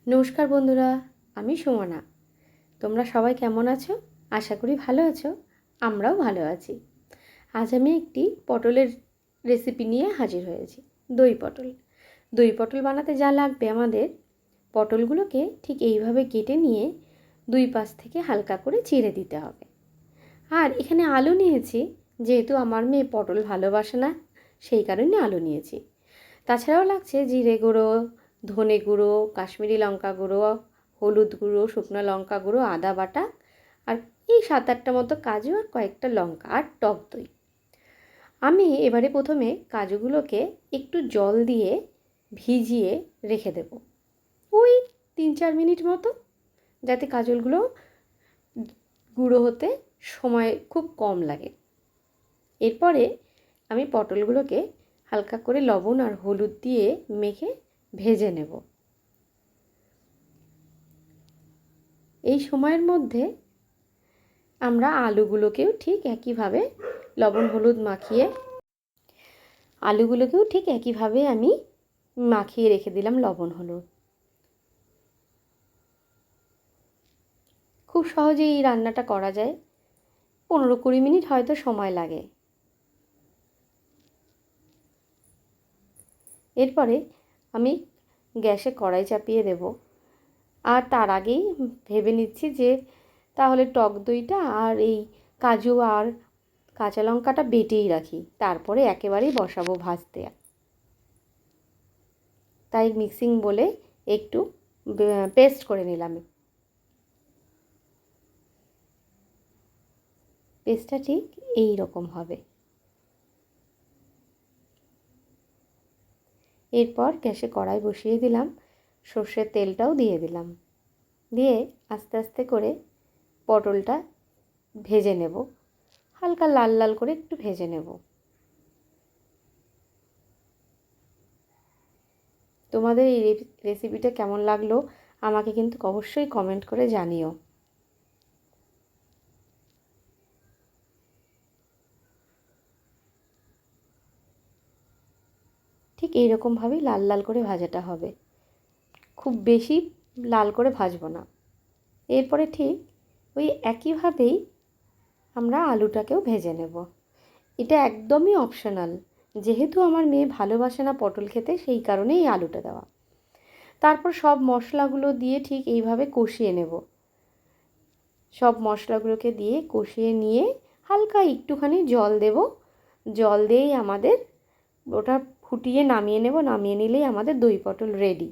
নমস্কার বন্ধুরা, আমি সুমনা। তোমরা সবাই কেমন আছো? আশা করি ভালো আছো। আমরাও ভালো আছি। আজ আমি একটি পটলের রেসিপি নিয়ে হাজির হয়েছি। দই পটল। দই পটল বানাতে যা লাগবে আমাদের, পটলগুলোকে ঠিক এইভাবে কেটে নিয়ে দুই পাশ থেকে হালকা করে চিড়ে দিতে হবে। আর এখানে আলু নিয়েছি, যেহেতু আমার মেয়ে পটল ভালোবাসে না, সেই কারণে আলু নিয়েছি। তাছাড়াও লাগছে জিরে গুঁড়ো, ধনে গুঁড়ো, কাশ্মীরি লঙ্কা গুঁড়ো, হলুদ গুঁড়ো, শুকনো লঙ্কা গুঁড়ো, আদা বাটা, আর এই 7-8টা মতো কাজু আর কয়েকটা লঙ্কা আর টক দই। আমি এবারে প্রথমে কাজুগুলোকে একটু জল দিয়ে ভিজিয়ে রেখে দেব, ওই 3-4 মিনিট মতো, যাতে কাজুগুলো গুঁড়ো হতে সময় খুব কম লাগে। এরপরে আমি পটলগুলোকে হালকা করে লবণ আর হলুদ দিয়ে মেখে ভেজে নেব। এই সময়ের মধ্যে আমরা আলুগুলোকেও ঠিক একইভাবে আমি মাখিয়ে রেখে দিলাম লবণ হলুদ। খুব সহজেই এই রান্নাটা করা যায়, 15-20 মিনিট হয়তো সময় লাগে। এরপরে আমি গ্যাসে কড়াই চাপিয়ে দেব, আর তার আগেই ভেবে নিচ্ছি যে তাহলে টক দইটা আর এই কাজু আর কাঁচা লঙ্কাটা বেটেই রাখি, তারপরে একেবারেই বসাবো ভাজতে। তাই মিক্সিং বলে একটু পেস্ট করে নিলাম। পেস্টটা ঠিক এই রকম হবে। এরপর গ্যাসে কড়াই বসিয়ে দিলাম, সর্ষের তেলটাও দিয়ে দিলাম, দিয়ে আস্তে আস্তে করে পটলটা ভেজে নেব, হালকা লাল লাল করে একটু ভেজে নেব। তোমাদের এই রেসিপিটা কেমন লাগলো আমাকে কিন্তু অবশ্যই কমেন্ট করে জানিও। ঠিক এইরকমভাবেই লাল লাল করে ভাজাটা হবে, খুব বেশি লাল করে ভাজবো না। এরপরে ঠিক ওই একইভাবেই আমরা আলুটাকেও ভেজে নেব। এটা একদমই অপশনাল, যেহেতু আমার মেয়ে ভালোবাসে না পটল খেতে, সেই কারণেই এই আলুটা দেওয়া। তারপর সব মশলাগুলো দিয়ে ঠিক এইভাবে কষিয়ে নেব। সব মশলাগুলোকে দিয়ে কষিয়ে নিয়ে হালকা একটুখানি জল দেব। জল দিয়েই আমাদের ওটা ফুটিয়ে নামিয়ে নেব। নামিয়ে নিলেই আমাদের দই পটল রেডি।